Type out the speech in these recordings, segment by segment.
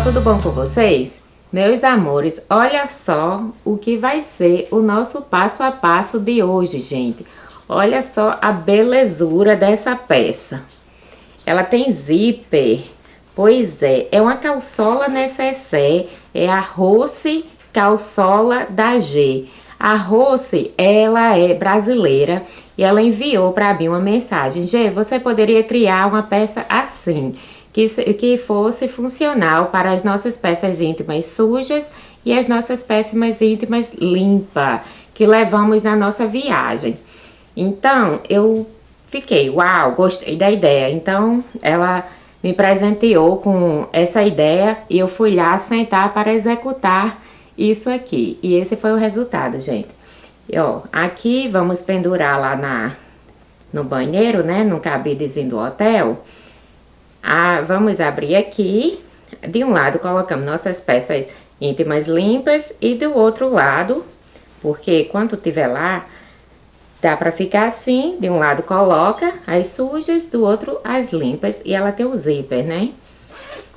tudo bom com vocês? Meus amores, olha só o que vai ser o nosso passo a passo de hoje, gente. Olha só a belezura dessa peça. Ela tem zíper, pois é uma calçola necessaire, é a Rose Calçola da G. A Rose, ela é brasileira e ela enviou para mim uma mensagem. G, você poderia criar uma peça assim, que fosse funcional para as nossas peças íntimas sujas e as nossas peças íntimas limpas, que levamos na nossa viagem. Então, eu fiquei, uau, gostei da ideia. Então, ela me presenteou com essa ideia e eu fui lá sentar para executar isso aqui. E esse foi o resultado, gente. E, ó, aqui vamos pendurar lá no banheiro, né, no cabidezinho do hotel. Vamos abrir aqui. De um lado colocamos nossas peças íntimas limpas e do outro lado, porque quando tiver lá, dá pra ficar assim. De um lado coloca as sujas, do outro as limpas. E ela tem o zíper, né?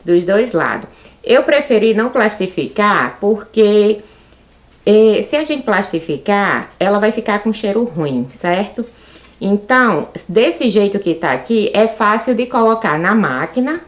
Dos dois lados. Eu preferi não plastificar porque se a gente plastificar, ela vai ficar com cheiro ruim, certo? Então, desse jeito que tá aqui, é fácil de colocar na máquina.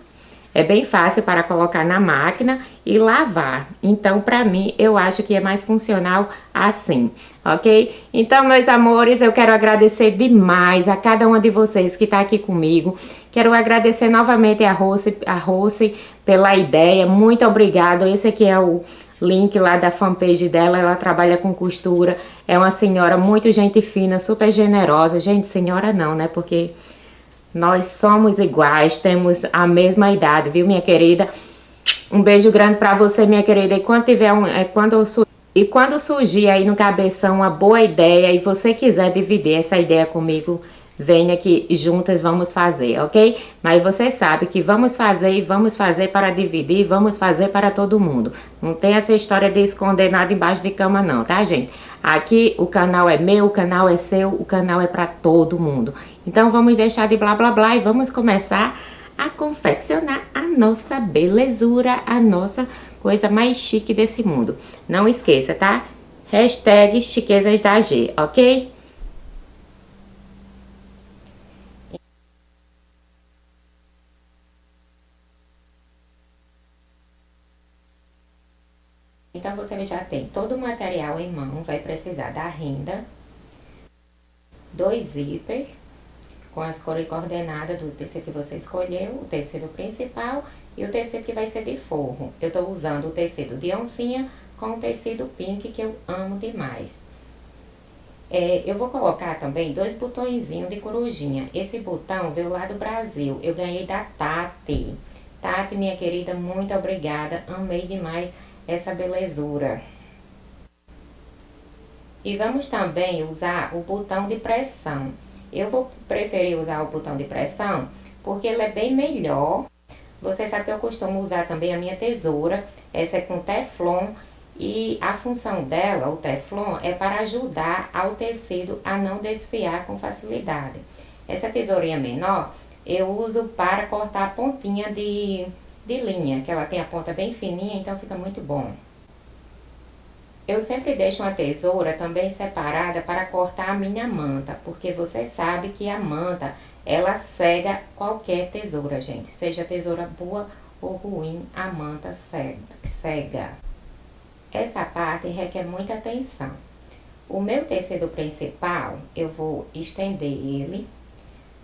É bem fácil para colocar na máquina e lavar. Então, para mim, eu acho que é mais funcional assim, ok? Então, meus amores, eu quero agradecer demais a cada uma de vocês que tá aqui comigo. Quero agradecer novamente a Rose pela ideia. Muito obrigada. Esse aqui é o link lá da fanpage dela. Ela trabalha com costura. É uma senhora muito gente fina, super generosa. Gente, senhora não, né? Porque nós somos iguais, temos a mesma idade, viu, minha querida? Um beijo grande pra você, minha querida. E quando tiver quando surgir aí no cabeção uma boa ideia e você quiser dividir essa ideia comigo, venha que juntas vamos fazer, ok? Mas você sabe que vamos fazer para dividir, vamos fazer para todo mundo. Não tem essa história de esconder nada embaixo de cama não, tá, gente? Aqui o canal é meu, o canal é seu, o canal é para todo mundo. Então vamos deixar de blá blá blá e vamos começar a confeccionar a nossa belezura, a nossa coisa mais chique desse mundo. Não esqueça, tá? Hashtag chiquezas da G, ok? Então, você já tem todo o material em mão, vai precisar da renda, 2 zíper, com as cores coordenadas do tecido que você escolheu, o tecido principal e o tecido que vai ser de forro. Eu tô usando o tecido de oncinha com o tecido pink, que eu amo demais. Eu vou colocar também 2 botõezinhos de corujinha. Esse botão veio lá do Brasil, eu ganhei da Tati. Tati, minha querida, muito obrigada, amei demais essa belezura. E vamos também usar o botão de pressão. Eu vou preferir usar o botão de pressão porque ele é bem melhor. Você sabe que eu costumo usar também a minha tesoura. Essa é com teflon e a função dela, o teflon, é para ajudar ao tecido a não desfiar com facilidade. Essa tesourinha menor eu uso para cortar a pontinha de linha, que ela tem a ponta bem fininha, então fica muito bom. Eu sempre deixo uma tesoura também separada para cortar a minha manta, porque você sabe que a manta, ela cega qualquer tesoura, gente. Seja tesoura boa ou ruim, a manta cega. Essa parte requer muita atenção. O meu tecido principal, eu vou estender ele.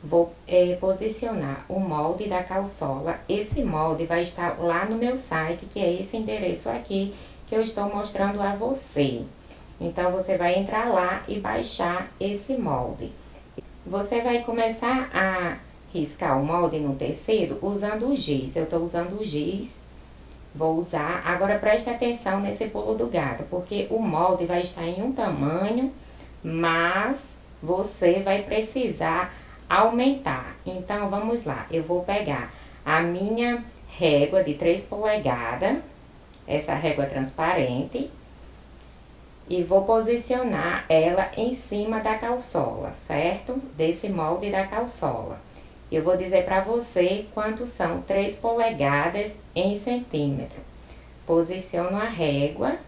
Vou posicionar o molde da calçola. Esse molde vai estar lá no meu site, que é esse endereço aqui que eu estou mostrando a você. Então, você vai entrar lá e baixar esse molde. Você vai começar a riscar o molde no tecido usando o giz. Eu estou usando o giz, vou usar. Agora, preste atenção nesse pulo do gato, porque o molde vai estar em um tamanho, mas você vai precisar aumentar. Então, vamos lá. Eu vou pegar a minha régua de 3 polegadas, essa régua transparente, e vou posicionar ela em cima da calçola, certo? Desse molde da calçola. Eu vou dizer para você quanto são 3 polegadas em centímetro. Posiciono a régua,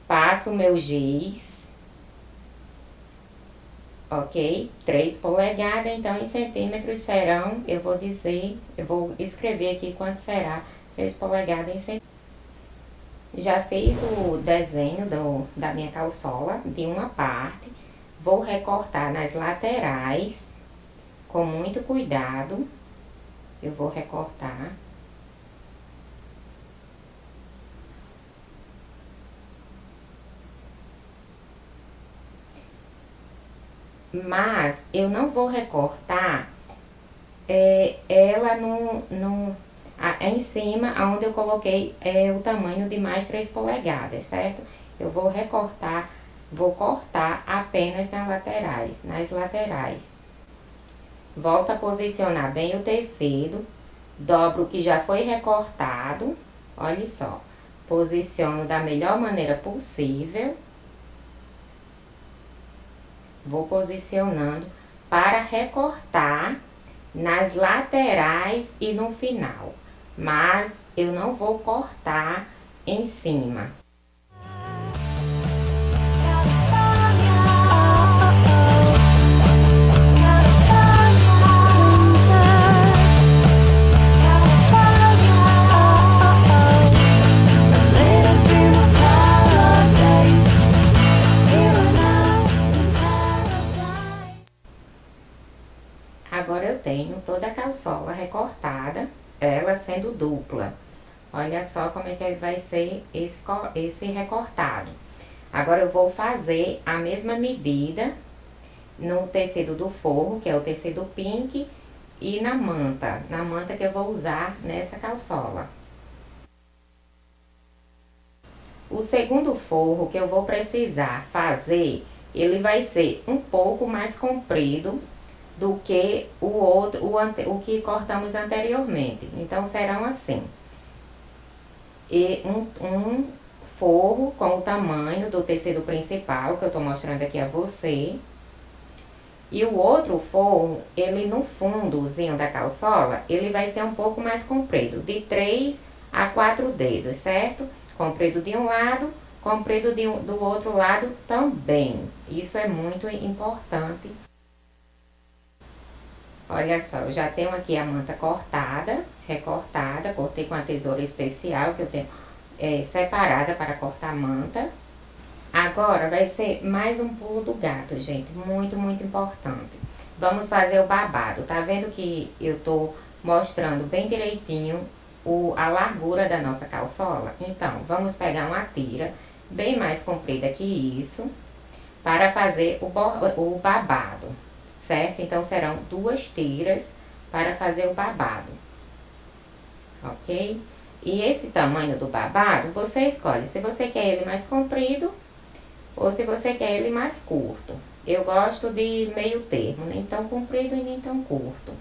passo o meu giz, ok? 3 polegadas, então em centímetros serão, eu vou escrever aqui quanto será 3 polegadas em centímetros. Já fiz o desenho da minha calçola de uma parte, vou recortar nas laterais, com muito cuidado, eu vou recortar. Mas eu não vou recortar ela em cima, onde eu coloquei o tamanho de mais 3 polegadas, certo? Eu vou recortar, vou cortar apenas nas laterais. Volto a posicionar bem o tecido, dobro o que já foi recortado, olha só. Posiciono da melhor maneira possível. Vou posicionando para recortar nas laterais e no final, mas eu não vou cortar em cima. Agora eu tenho toda a calçola recortada, ela sendo dupla. Olha só como é que vai ser esse recortado. Agora eu vou fazer a mesma medida no tecido do forro, que é o tecido pink, e na manta que eu vou usar nessa calçola. O segundo forro que eu vou precisar fazer, ele vai ser um pouco mais comprido do que o que cortamos anteriormente. Então, serão assim. E um forro com o tamanho do tecido principal, que eu tô mostrando aqui a você. E o outro forro, ele no fundozinho da calçola, ele vai ser um pouco mais comprido, de 3 a 4 dedos, certo? Comprido de um lado, comprido do outro lado também. Isso é muito importante. Olha só, eu já tenho aqui a manta cortada, recortada, cortei com a tesoura especial que eu tenho separada para cortar a manta. Agora vai ser mais um pulo do gato, gente, muito, muito importante. Vamos fazer o babado, tá vendo que eu tô mostrando bem direitinho a largura da nossa calçola? Então, vamos pegar uma tira bem mais comprida que isso, para fazer o babado, certo? Então, serão 2 tiras para fazer o babado, ok? E esse tamanho do babado, você escolhe se você quer ele mais comprido ou se você quer ele mais curto. Eu gosto de meio termo, nem tão comprido e nem tão curto.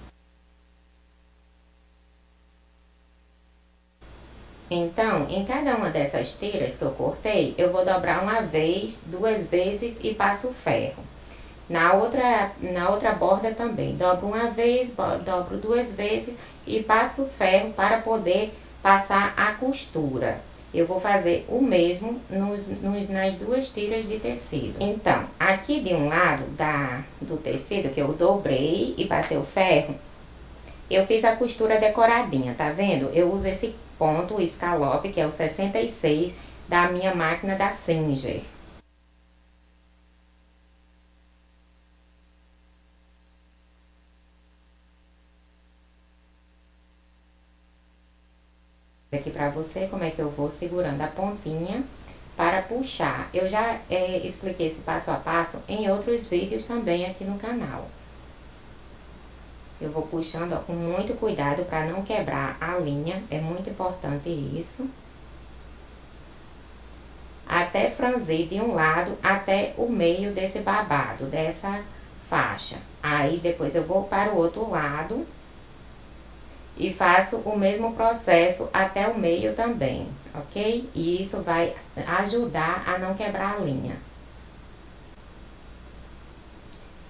Então, em cada uma dessas tiras que eu cortei, eu vou dobrar uma vez, 2 vezes e passo o ferro. Na outra borda também, dobro uma vez, dobro 2 vezes e passo o ferro para poder passar a costura. Eu vou fazer o mesmo nas 2 tiras de tecido. Então, aqui de um lado do tecido que eu dobrei e passei o ferro, eu fiz a costura decoradinha, tá vendo? Eu uso esse ponto, o escalope, que é o 66 da minha máquina da Singer. Aqui pra você como é que eu vou segurando a pontinha para puxar. Eu já expliquei esse passo a passo em outros vídeos também aqui no canal. Eu vou puxando, ó, com muito cuidado para não quebrar a linha, é muito importante isso. Até franzir de um lado até o meio desse babado, dessa faixa. Aí depois eu vou para o outro lado e faço o mesmo processo até o meio também, ok? E isso vai ajudar a não quebrar a linha.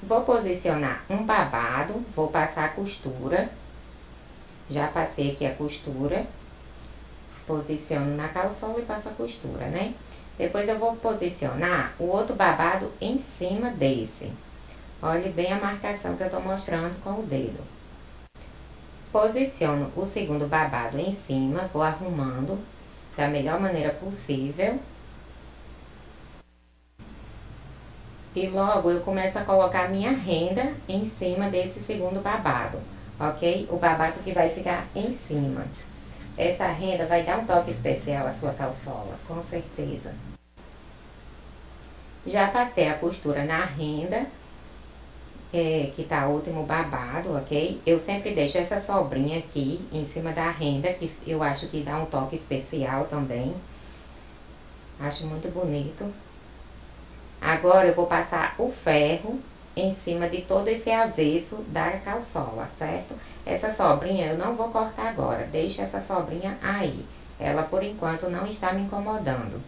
Vou posicionar um babado, vou passar a costura. Já passei aqui a costura. posiciono na calçola e passo a costura, né? Depois eu vou posicionar o outro babado em cima desse. Olhe bem a marcação que eu tô mostrando com o dedo. Posiciono o segundo babado em cima, vou arrumando da melhor maneira possível. E logo eu começo a colocar minha renda em cima desse segundo babado, ok? O babado que vai ficar em cima. Essa renda vai dar um toque especial à sua calçola, com certeza. Já passei a costura na renda, que tá o último babado, ok? Eu sempre deixo essa sobrinha aqui em cima da renda, que eu acho que dá um toque especial também. Acho muito bonito. Agora eu vou passar o ferro em cima de todo esse avesso da calçola, certo? Essa sobrinha eu não vou cortar agora, deixa essa sobrinha aí. Ela por enquanto não está me incomodando.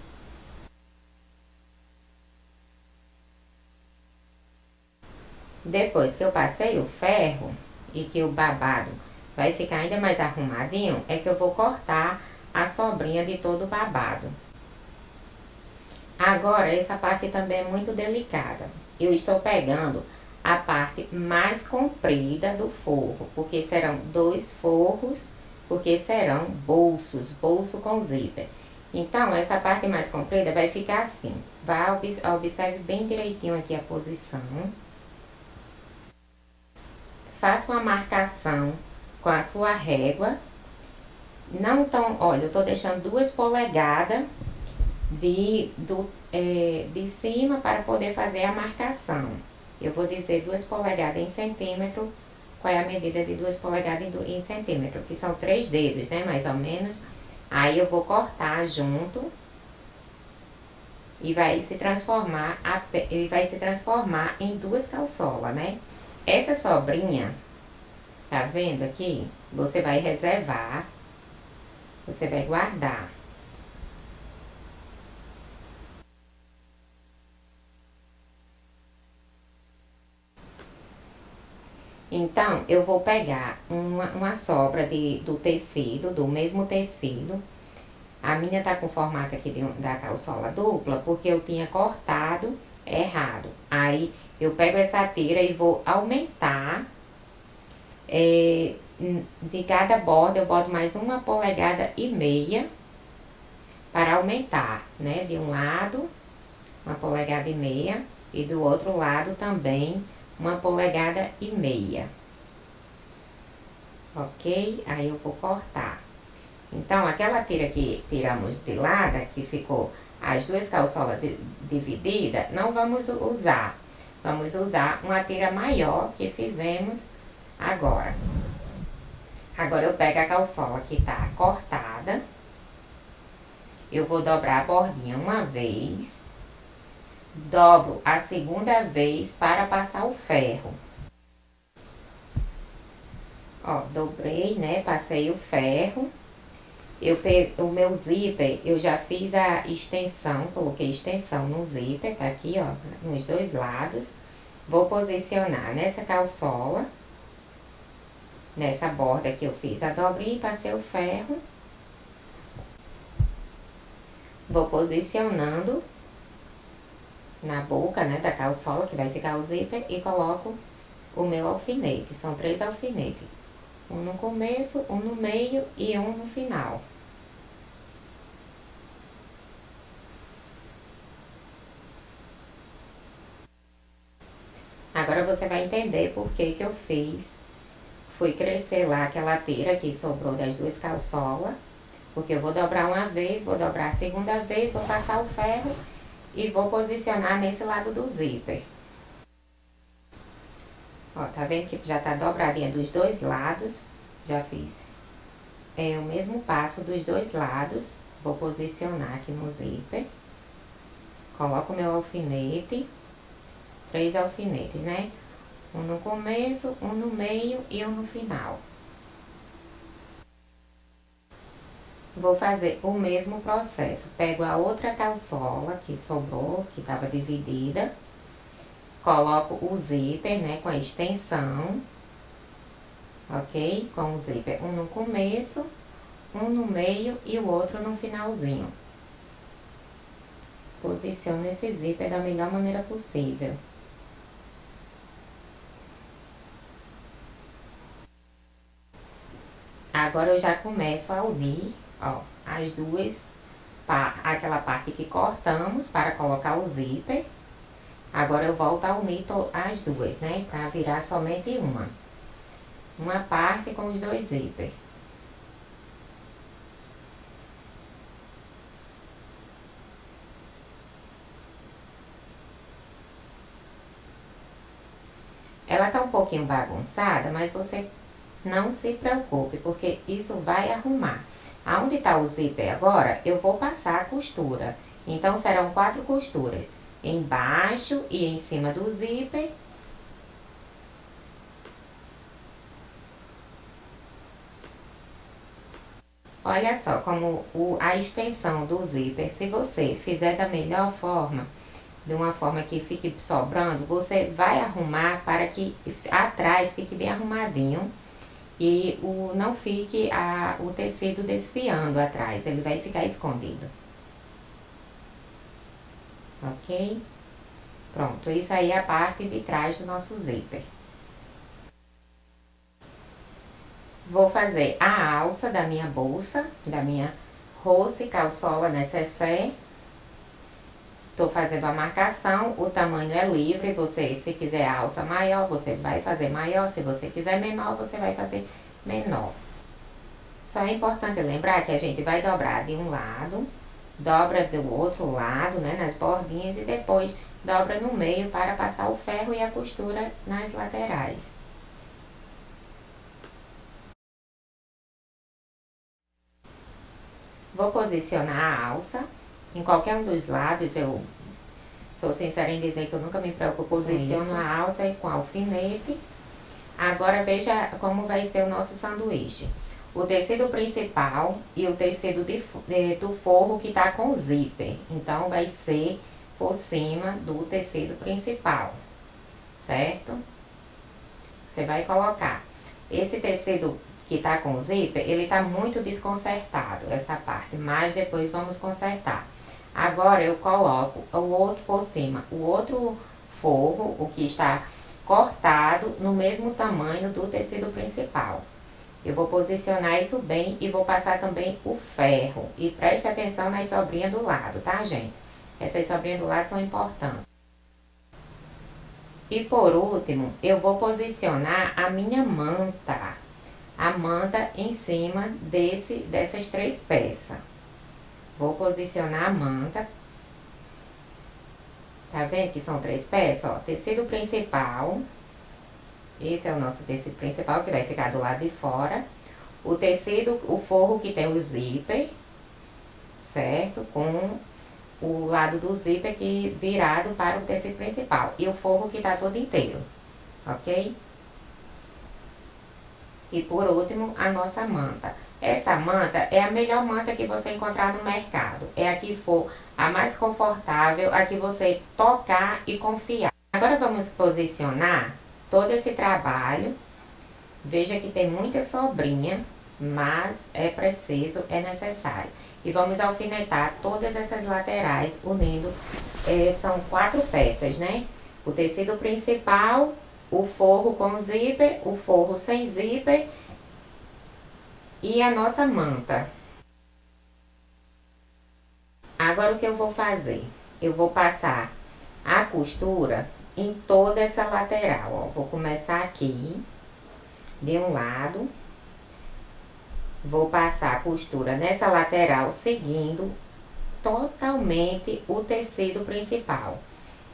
Depois que eu passei o ferro e que o babado vai ficar ainda mais arrumadinho, é que eu vou cortar a sobrinha de todo o babado. Agora, essa parte também é muito delicada. Eu estou pegando a parte mais comprida do forro, porque serão 2 forros, porque serão bolsos, bolso com zíper. Então, essa parte mais comprida vai ficar assim. Observe bem direitinho aqui a posição. Faça uma marcação com a sua régua. Não tão, olha, eu tô deixando 2 polegadas de cima para poder fazer a marcação. Eu vou dizer 2 polegadas em centímetro. Qual é a medida de 2 polegadas em centímetro? Que são 3 dedos, né? Mais ou menos. Aí eu vou cortar junto. E vai se transformar em 2 calçolas, né? Essa sobrinha, tá vendo aqui? Você vai reservar. Você vai guardar. Então, eu vou pegar uma sobra do tecido, do mesmo tecido. A minha tá com formato aqui da calçola dupla, porque eu tinha cortado errado. Aí, eu pego essa tira e vou aumentar. De cada borda, eu boto mais 1,5 polegada para aumentar, né? De um lado, 1,5 polegada e do outro lado também 1,5 polegada. Ok? Aí eu vou cortar. Então, aquela tira que tiramos de lado, que ficou as 2 calçolas divididas, não vamos usar. Vamos usar uma tira maior que fizemos agora. Agora eu pego a calçola que tá cortada. Eu vou dobrar a bordinha uma vez. Dobro a segunda vez para passar o ferro. Ó, dobrei, né? Passei o ferro. O meu zíper, eu já fiz a extensão, coloquei extensão no zíper, tá aqui, ó, nos 2 lados. Vou posicionar nessa calçola, nessa borda que eu fiz a dobrinha e passei o ferro. Vou posicionando na boca, né, da calçola, que vai ficar o zíper, e coloco o meu alfinete. São 3 alfinetes. Um no começo, um no meio e um no final. Agora você vai entender por que eu fiz. Fui crescer lá aquela tira que sobrou das 2 calçolas. Porque eu vou dobrar uma vez, vou dobrar a segunda vez, vou passar o ferro e vou posicionar nesse lado do zíper. Ó, tá vendo que já tá dobradinha dos 2 lados? Já fiz o mesmo passo dos 2 lados. Vou posicionar aqui no zíper. Coloco o meu alfinete. 3 alfinetes, né? Um no começo, um no meio e um no final. Vou fazer o mesmo processo. Pego a outra calçola que sobrou, que estava dividida. Coloco o zíper, né, com a extensão. Ok? Com o zíper um no começo, um no meio e o outro no finalzinho. Posicione esse zíper da melhor maneira possível. Agora eu já começo a unir, ó, as duas, aquela parte que cortamos para colocar o zíper. Agora eu volto a unir as duas, né, para virar somente uma parte com os dois zíper. Ela tá um pouquinho bagunçada, mas você não se preocupe, porque isso vai arrumar. Aonde tá o zíper agora, eu vou passar a costura. Então, serão 4 costuras. Embaixo e em cima do zíper. Olha só como a extensão do zíper, se você fizer da melhor forma, de uma forma que fique sobrando, você vai arrumar para que atrás fique bem arrumadinho e não fique o tecido desfiando atrás, ele vai ficar escondido. Ok? Pronto, isso aí é a parte de trás do nosso zíper. Vou fazer a alça da minha bolsa, da minha roça e calçola necessaire. Tô fazendo a marcação, o tamanho é livre, você, se quiser alça maior, você vai fazer maior, se você quiser menor, você vai fazer menor. Só é importante lembrar que a gente vai dobrar de um lado, dobra do outro lado, né, nas bordinhas, e depois dobra no meio para passar o ferro e a costura nas laterais. Vou posicionar a alça em qualquer um dos lados. Eu sou sincera em dizer que eu nunca me preocupo. Posiciono a alça com alfinete. Agora veja como vai ser o nosso sanduíche. O tecido principal e o tecido do forro que tá com zíper. Então, vai ser por cima do tecido principal, certo? Você vai colocar esse tecido que tá com zíper, ele tá muito desconcertado, essa parte, mas depois vamos consertar. Agora eu coloco o outro por cima, o outro forro, o que está cortado no mesmo tamanho do tecido principal. Eu vou posicionar isso bem e vou passar também o ferro. E preste atenção nas sobrinhas do lado, tá, gente? Essas sobrinhas do lado são importantes. E por último, eu vou posicionar a minha manta. A manta em cima dessas 3 peças. Vou posicionar a manta. Tá vendo que são 3 peças? Ó, tecido principal. Esse é o nosso tecido principal, que vai ficar do lado de fora. O tecido, o forro que tem o zíper, certo? Com o lado do zíper que virado para o tecido principal. E o forro que tá todo inteiro, ok? E por último, a nossa manta. Essa manta é a melhor manta que você encontrar no mercado. É a que for a mais confortável, a que você tocar e confiar. Agora vamos posicionar todo esse trabalho. Veja que tem muita sobrinha, mas é preciso, é necessário. E vamos alfinetar todas essas laterais unindo, são 4 peças, né? O tecido principal, o forro com zíper, o forro sem zíper e a nossa manta. Agora o que eu vou fazer? Eu vou passar a costura em toda essa lateral, ó. Vou começar aqui, de um lado. Vou passar a costura nessa lateral, seguindo totalmente o tecido principal.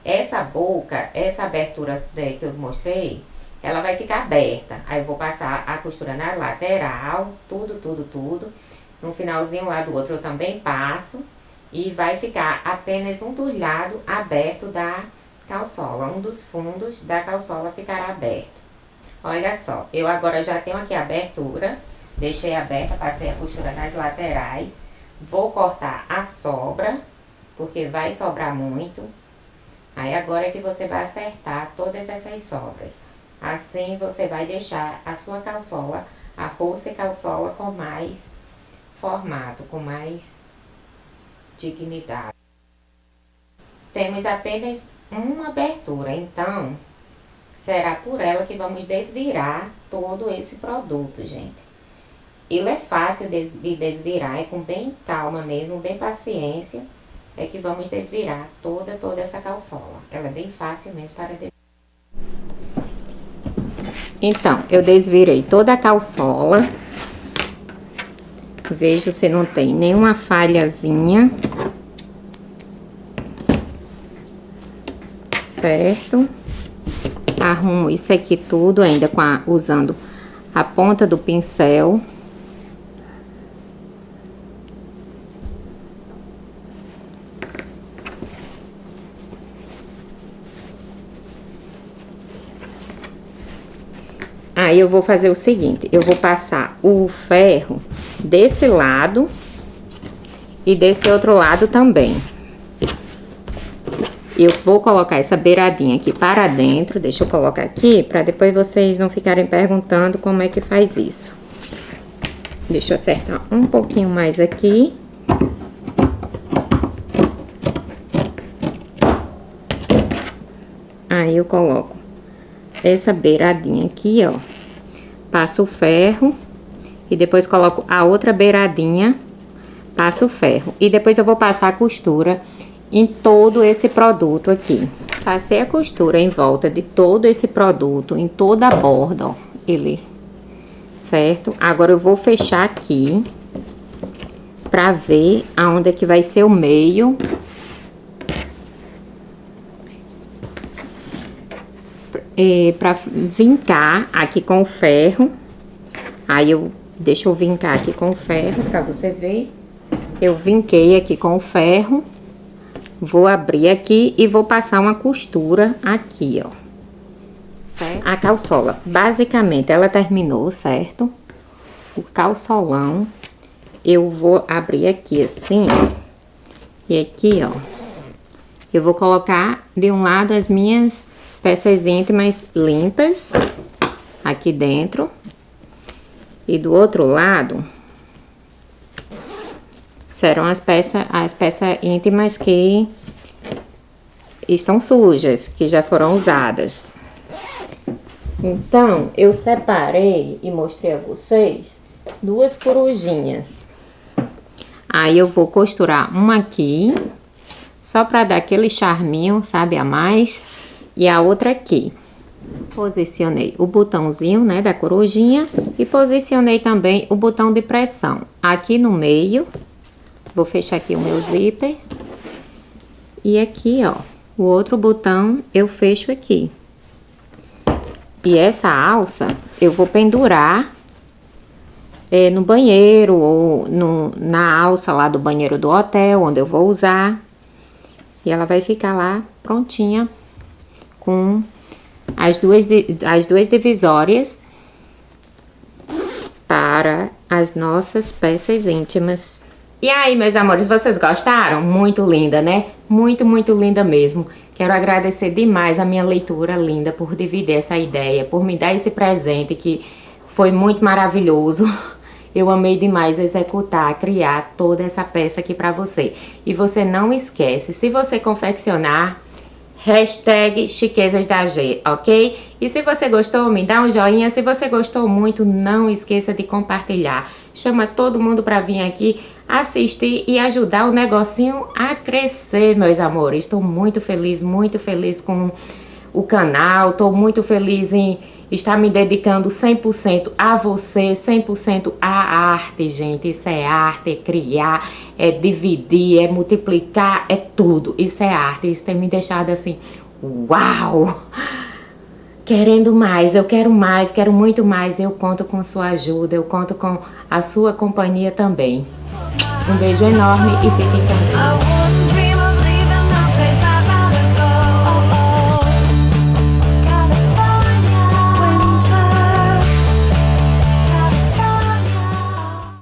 Essa boca, essa abertura que eu mostrei, ela vai ficar aberta. Aí eu vou passar a costura na lateral, tudo. No finalzinho lá do outro eu também passo. E vai ficar apenas um dos lados aberto da calçola. Um dos fundos da calçola ficará aberto. Olha só, eu agora já tenho aqui a abertura. Deixei aberta, passei a costura nas laterais. Vou cortar a sobra, porque vai sobrar muito. Aí agora é que você vai acertar todas essas sobras. Assim você vai deixar a sua calçola, a roça e calçola com mais formato, com mais dignidade. Temos apenas uma abertura, então será por ela que vamos desvirar todo esse produto, gente. Ele é fácil de desvirar, é com bem calma mesmo, bem paciência, é que vamos desvirar toda essa calçola. Ela é bem fácil mesmo para desvirar. Então, eu desvirei toda a calçola. Vejo se não tem nenhuma falhazinha. Certo? Arrumo isso aqui tudo ainda usando a ponta do pincel. Aí eu vou fazer o seguinte, eu vou passar o ferro desse lado e desse outro lado também. Eu vou colocar essa beiradinha aqui para dentro, deixa eu colocar aqui, para depois vocês não ficarem perguntando como é que faz isso. Deixa eu acertar um pouquinho mais aqui. Aí eu coloco essa beiradinha aqui, ó. Passo o ferro e depois coloco a outra beiradinha, passo o ferro. E depois eu vou passar a costura em todo esse produto aqui. Passei a costura em volta de todo esse produto, em toda a borda, ó, ele, certo? Agora eu vou fechar aqui pra ver aonde é que vai ser o meio. Pra vincar aqui com o ferro. Aí deixa eu vincar aqui com o ferro pra você ver. Eu vinquei aqui com o ferro. Vou abrir aqui e vou passar uma costura aqui, ó. Certo? A calçola, basicamente, ela terminou, certo? O calçolão, eu vou abrir aqui assim. E aqui, ó, eu vou colocar de um lado as minhas peças íntimas limpas aqui dentro. E do outro lado serão as peças íntimas que estão sujas, que já foram usadas. Então, eu separei e mostrei a vocês duas corujinhas. Aí eu vou costurar uma aqui, só para dar aquele charminho, sabe, a mais. E a outra aqui. Posicionei o botãozinho, né, da corujinha. E posicionei também o botão de pressão aqui no meio. Vou fechar aqui o meu zíper. E aqui, ó, o outro botão eu fecho aqui. E essa alça eu vou pendurar no banheiro ou na alça lá do banheiro do hotel, onde eu vou usar. E ela vai ficar lá prontinha com as duas divisórias para as nossas peças íntimas. E aí, meus amores, vocês gostaram? Muito linda, né? Muito, muito linda mesmo. Quero agradecer demais a minha leitura linda por dividir essa ideia, por me dar esse presente que foi muito maravilhoso. Eu amei demais executar, criar toda essa peça aqui pra você. E você não esquece, se você confeccionar, hashtag Chiquezas da G, ok? E se você gostou, me dá um joinha. Se você gostou muito, não esqueça de compartilhar. Chama todo mundo pra vir aqui assistir e ajudar o negocinho a crescer, meus amores. Estou muito feliz com o canal. Estou muito feliz em estar me dedicando 100% a você, 100% à arte, gente. Isso é arte, é criar, é dividir, é multiplicar, é tudo. Isso é arte. Isso tem me deixado assim, uau! Querendo mais, eu quero mais, quero muito mais. Eu conto com sua ajuda, eu conto com a sua companhia também. Um beijo enorme e fiquem com Deus.